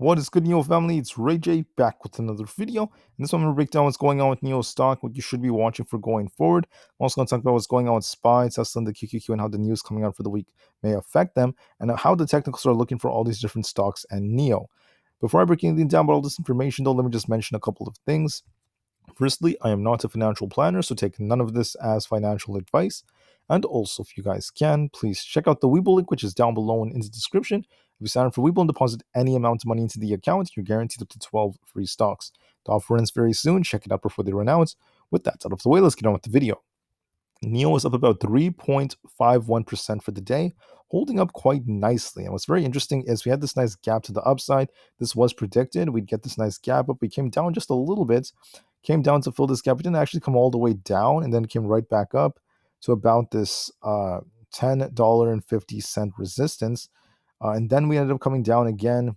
What is good, NIO family? It's Rey-Jay back with another video. In this one, I'm going to break down what's going on with NIO stock, what you should be watching for going forward. I'm also going to talk about what's going on with SPY, Tesla, and the QQQ, and how the news coming out for the week may affect them, and how the technicals are looking for all these different stocks and NIO. Before I break anything down about all this information, though, let me just mention a couple of things. Firstly, I am not a financial planner, so take none of this as financial advice. And also, if you guys can, please check out the Webull link, which is down below and in the description. If you sign up for Webull and deposit any amount of money into the account, you're guaranteed up to 12 free stocks. The offer ends very soon. Check it out before they run out. With that out of the way, let's get on with the video. NIO is up about 3.51% for the day, holding up quite nicely. And what's very interesting is we had this nice gap to the upside. This was predicted. We'd get this nice gap up. We came down just a little bit, came down to fill this gap. It didn't actually come all the way down and then came right back up to about this $10.50 resistance. And then we ended up coming down again.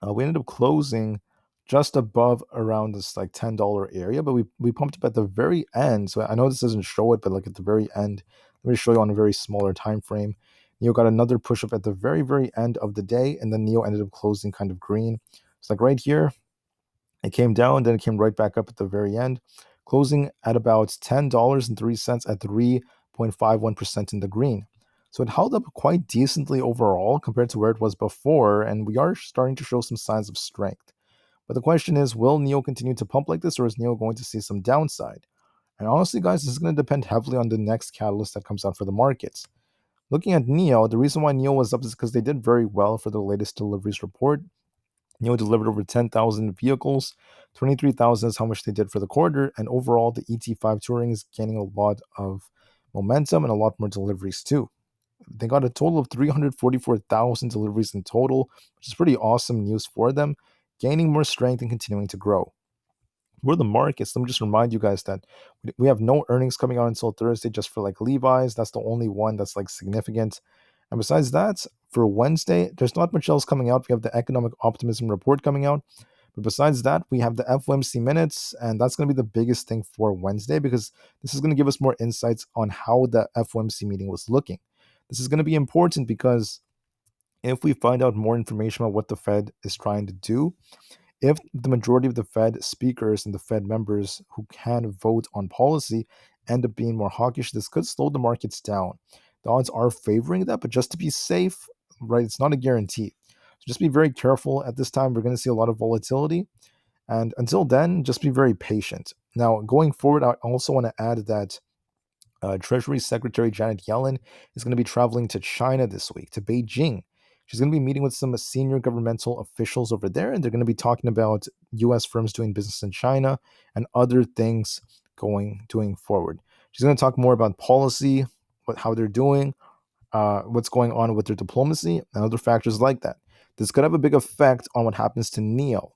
We ended up closing just above around this like $10 area, but we pumped up at the very end. So I know this doesn't show it, but like at the very end, let me show you on a very smaller time frame. NIO got another push up at the very end of the day, and then NIO ended up closing kind of green. It's like right here, it came down, then it came right back up at the very end, closing at about $10.03 at 3.51% in the green. So it held up quite decently overall compared to where it was before, and we are starting to show some signs of strength. But the question is, will NIO continue to pump like this, or is NIO going to see some downside? And honestly, guys, this is going to depend heavily on the next catalyst that comes out for the markets. Looking at NIO, the reason why NIO was up is because they did very well for the latest deliveries report. NIO delivered over 10,000 vehicles, 23,000 is how much they did for the quarter, and overall, the ET5 Touring is gaining a lot of momentum and a lot more deliveries too. They got a total of 344,000 deliveries in total, which is pretty awesome news for them, gaining more strength and continuing to grow. For the markets, let me just remind you guys that we have no earnings coming out until Thursday, just for like Levi's. That's the only one that's like significant. And besides that, for Wednesday, there's not much else coming out. We have the economic optimism report coming out. But besides that, we have the FOMC minutes, and that's going to be the biggest thing for Wednesday because this is going to give us more insights on how the FOMC meeting was looking. This is going to be important because if we find out more information about what the Fed is trying to do, if the majority of the Fed speakers and the Fed members who can vote on policy end up being more hawkish, this could slow the markets down. The odds are favoring that, but just to be safe, right, it's not a guarantee. So just be very careful at this time. We're going to see a lot of volatility. And until then, just be very patient. Now, going forward, I also want to add that Treasury Secretary Janet Yellen is going to be traveling to China this week, to Beijing. She's going to be meeting with some senior governmental officials over there, and they're going to be talking about U.S. firms doing business in China and other things doing forward. She's going to talk more about policy, how they're doing, what's going on with their diplomacy, and other factors like that. This could have a big effect on what happens to NIO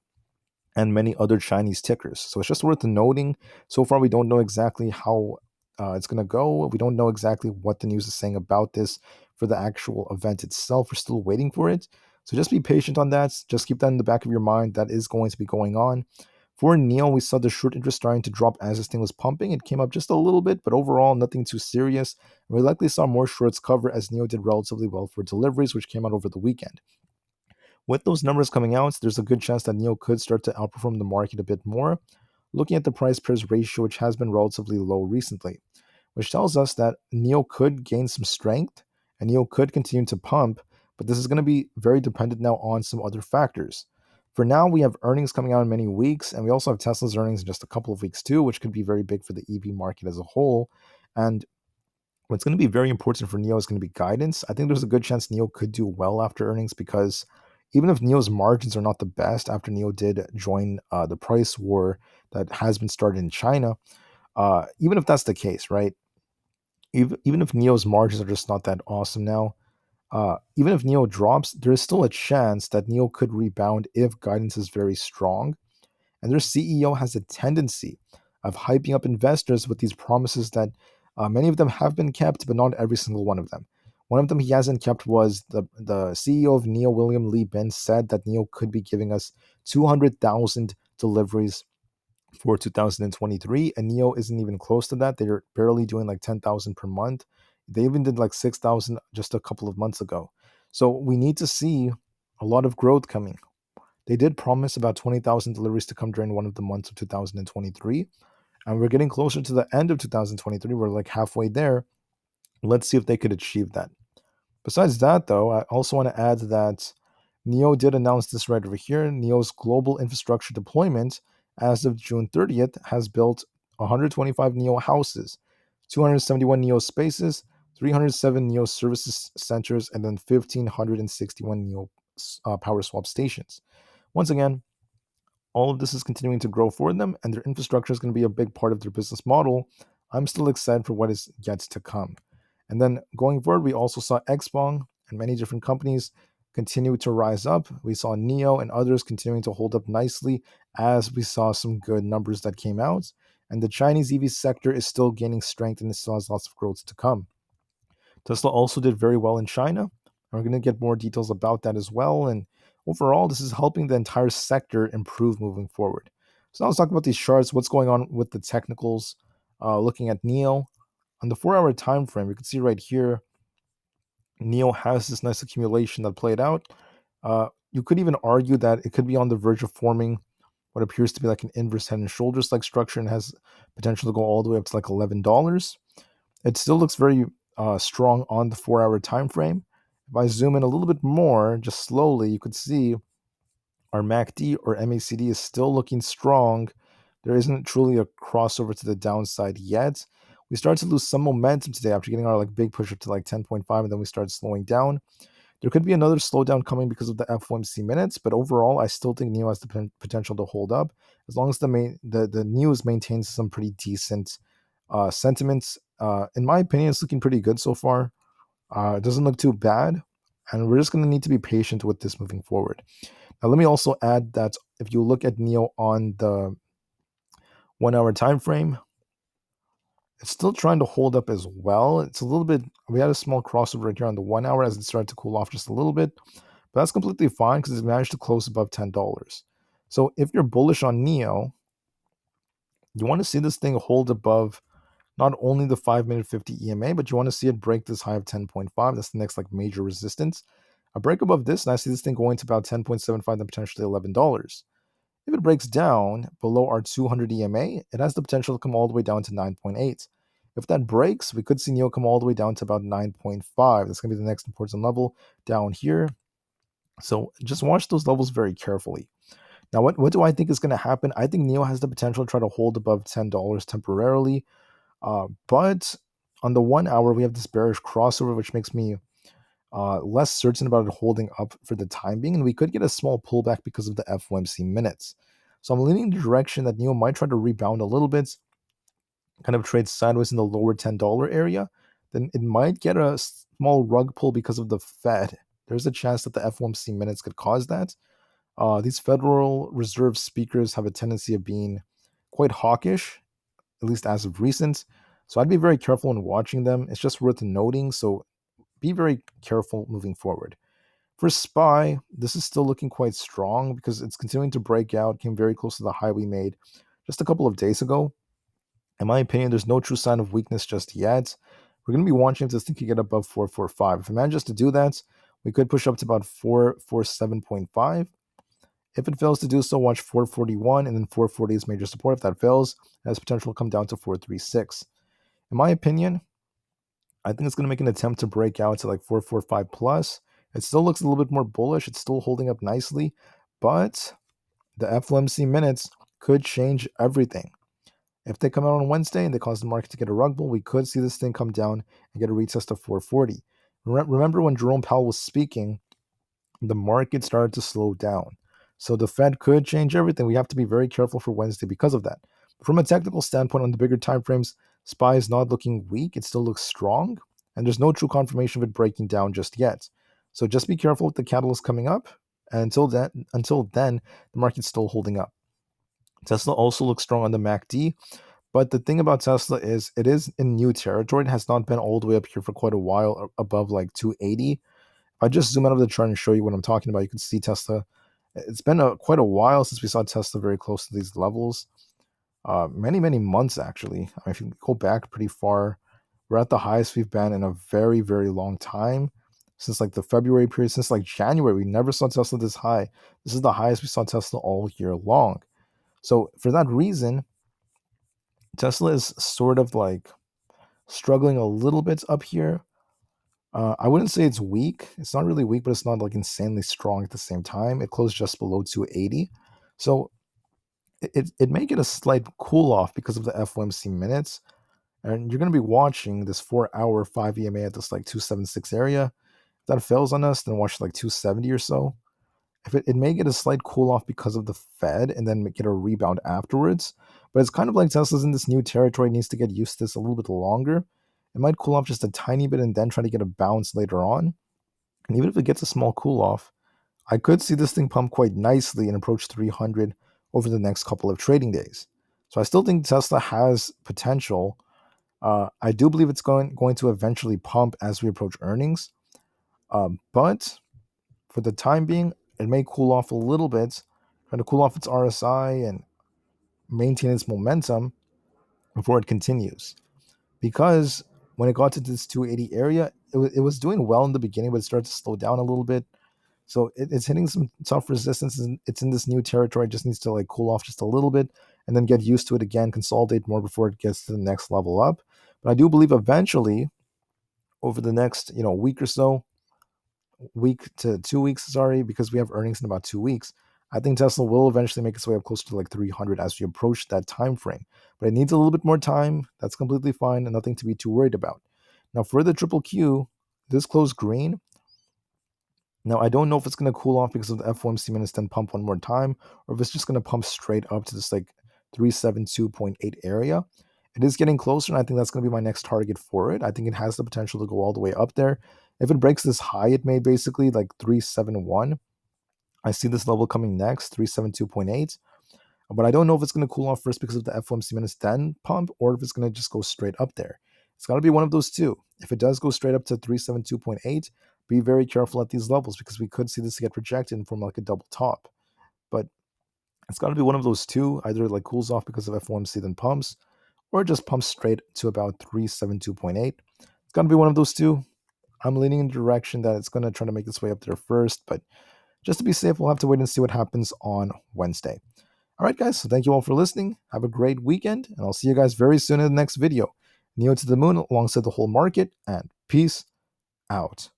and many other Chinese tickers. So it's just worth noting. So far, we don't know exactly how it's going to go. We don't know exactly what the news is saying about this for the actual event itself. We're still waiting for it. So just be patient on that. Just keep that in the back of your mind. That is going to be going on. For NIO, we saw the short interest starting to drop as this thing was pumping. It came up just a little bit, but overall, nothing too serious. And we likely saw more shorts cover as NIO did relatively well for deliveries, which came out over the weekend. With those numbers coming out, there's a good chance that NIO could start to outperform the market a bit more. Looking at the price-price ratio, which has been relatively low recently, which tells us that NIO could gain some strength and NIO could continue to pump, but this is going to be very dependent now on some other factors. For now, we have earnings coming out in many weeks, and we also have Tesla's earnings in just a couple of weeks too, which could be very big for the EV market as a whole. And what's going to be very important for NIO is going to be guidance. I think there's a good chance NIO could do well after earnings because even if NIO's margins are not the best after NIO did join the price war that has been started in China, even if that's the case, right? Even if NIO's margins are just not that awesome now, even if NIO drops, there is still a chance that NIO could rebound if guidance is very strong. And their CEO has a tendency of hyping up investors with these promises that many of them have been kept, but not every single one of them. One of them he hasn't kept was the CEO of NIO, William Lee Ben, said that NIO could be giving us 200,000 deliveries for 2023, and NIO isn't even close to that. They're barely doing like 10,000 per month. They even did like 6,000 just a couple of months ago. So we need to see a lot of growth coming. They did promise about 20,000 deliveries to come during one of the months of 2023, and we're getting closer to the end of 2023. We're like halfway there. Let's see if they could achieve that. Besides that, though, I also want to add that NIO did announce this right over here. NIO's global infrastructure deployment as of June 30th has built 125 NIO houses, 271 NIO spaces, 307 NIO services centers, and then 1,561 NIO power swap stations. Once again, all of this is continuing to grow for them, and their infrastructure is going to be a big part of their business model. I'm still excited for what is yet to come. And then going forward, we also saw Xpeng and many different companies continue to rise up. We saw NIO and others continuing to hold up nicely as we saw some good numbers that came out. And the Chinese EV sector is still gaining strength and it still has lots of growth to come. Tesla also did very well in China. And we're going to get more details about that as well. And overall, this is helping the entire sector improve moving forward. So now let's talk about these charts. What's going on with the technicals? Looking at NIO on the 4-hour time frame, we can see right here, NIO has this nice accumulation that played out. You could even argue that it could be on the verge of forming what appears to be like an inverse head and shoulders like structure and has potential to go all the way up to like $11. It still looks very strong on the 4-hour time frame. If I zoom in a little bit more, just slowly, you could see our MACD or MACD is still looking strong. There isn't truly a crossover to the downside yet. We started to lose some momentum today after getting our like big push up to like 10.5, and then we started slowing down. There could be another slowdown coming because of the FOMC minutes, but overall, I still think NIO has the potential to hold up as long as the news maintains some pretty decent sentiments. In my opinion, it's looking pretty good so far. It doesn't look too bad, and we're just going to need to be patient with this moving forward. Now, let me also add that if you look at NIO on the 1-hour time frame, it's still trying to hold up as well. It's a little bit, we had a small crossover right here on the 1 hour as it started to cool off just a little bit, but that's completely fine because it managed to close above $10. So if you're bullish on NIO, you want to see this thing hold above not only the 5-minute 50 EMA, but you want to see it break this high of 10.5. That's the next like major resistance. A break above this, and I see this thing going to about 10.75, then potentially $11. If it breaks down below our 200 EMA, it has the potential to come all the way down to 9.8. If that breaks, we could see NIO come all the way down to about 9.5. That's going to be the next important level down here. So just watch those levels very carefully. Now, what do I think is going to happen? I think NIO has the potential to try to hold above $10 temporarily. But on the 1 hour, we have this bearish crossover, which makes me less certain about it holding up for the time being, and we could get a small pullback because of the FOMC minutes. So I'm leaning in the direction that NIO might try to rebound a little bit, kind of trade sideways in the lower $10 area. Then it might get a small rug pull because of the Fed. There's a chance that the FOMC minutes could cause that. These Federal Reserve speakers have a tendency of being quite hawkish, at least as of recent. So I'd be very careful in watching them. It's just worth noting. So be very careful moving forward. For SPY, this is still looking quite strong because it's continuing to break out, came very close to the high we made just a couple of days ago. In my opinion, there's no true sign of weakness just yet. We're going to be watching if this thing can get above 445. If it manages to do that, we could push up to about 447.5. If it fails to do so, watch 441, and then 440 is major support. If that fails, it has potential to come down to 436. In my opinion, I think it's going to make an attempt to break out to like 445 plus. It still looks a little bit more bullish. It's still holding up nicely, but the FOMC minutes could change everything. If they come out on Wednesday and they cause the market to get a rug pull, we could see this thing come down and get a retest of 440. Remember when Jerome Powell was speaking, the market started to slow down. So the Fed could change everything. We have to be very careful for Wednesday because of that. From a technical standpoint, on the bigger time frames, SPY is not looking weak. It still looks strong, and there's no true confirmation of it breaking down just yet. So just be careful with the catalyst coming up. And until then, the market's still holding up. Tesla also looks strong on the MACD. But the thing about Tesla is it is in new territory. It has not been all the way up here for quite a while, above like 280. If I just zoom out of the chart and show you what I'm talking about, you can see Tesla. It's been quite a while since we saw Tesla very close to these levels. Many months, actually. I mean, if you go back pretty far, we're at the highest we've been in a very, very long time. since like the February period, since like January. We never saw Tesla this high. This is the highest we saw Tesla all year long. So for that reason, Tesla is sort of like struggling a little bit up here. I wouldn't say it's weak. It's not really weak, but it's not like insanely strong at the same time. It closed just below 280. So it may get a slight cool off because of the FOMC minutes. And you're going to be watching this 4-hour 5 EMA at this like 276 area. If that fails on us, then watch like 270 or so. If it may get a slight cool off because of the Fed and then get a rebound afterwards. But it's kind of like Tesla's in this new territory, needs to get used to this a little bit longer. It might cool off just a tiny bit and then try to get a bounce later on. And even if it gets a small cool off, I could see this thing pump quite nicely and approach 300 over the next couple of trading days. So I still think Tesla has potential. I do believe it's going to eventually pump as we approach earnings. But for the time being, it may cool off a little bit, trying to cool off its RSI and maintain its momentum before it continues. Because when it got to this 280 area, it was doing well in the beginning, but it started to slow down a little bit. So it's hitting some tough resistance. It's in this new territory. It just needs to like cool off just a little bit and then get used to it again, consolidate more before it gets to the next level up. But I do believe eventually, over the next week or so, week to 2 weeks, sorry, because we have earnings in about 2 weeks, I think Tesla will eventually make its way up closer to like 300 as we approach that time frame. But it needs a little bit more time. That's completely fine and nothing to be too worried about. Now for the triple Q, this closed green. Now I don't know if it's going to cool off because of the FOMC minutes, then pump one more time, or if it's just going to pump straight up to this like 372.8 area. It is getting closer, and I think that's going to be my next target for it. I think it has the potential to go all the way up there. If it breaks this high it made, basically like 371, I see this level coming next, 372.8. But I don't know if it's going to cool off first because of the FOMC minutes, then pump, or if it's going to just go straight up there. It's got to be one of those two. If it does go straight up to 372.8, be very careful at these levels because we could see this get rejected and form like a double top. But it's got to be one of those two, either like cools off because of FOMC then pumps, or just pumps straight to about 372.8. It's got to be one of those two. I'm leaning in the direction that it's going to try to make its way up there first, but just to be safe, we'll have to wait and see what happens on Wednesday. All right, guys, so thank you all for listening. Have a great weekend, and I'll see you guys very soon in the next video. NIO to the moon alongside the whole market, and peace out.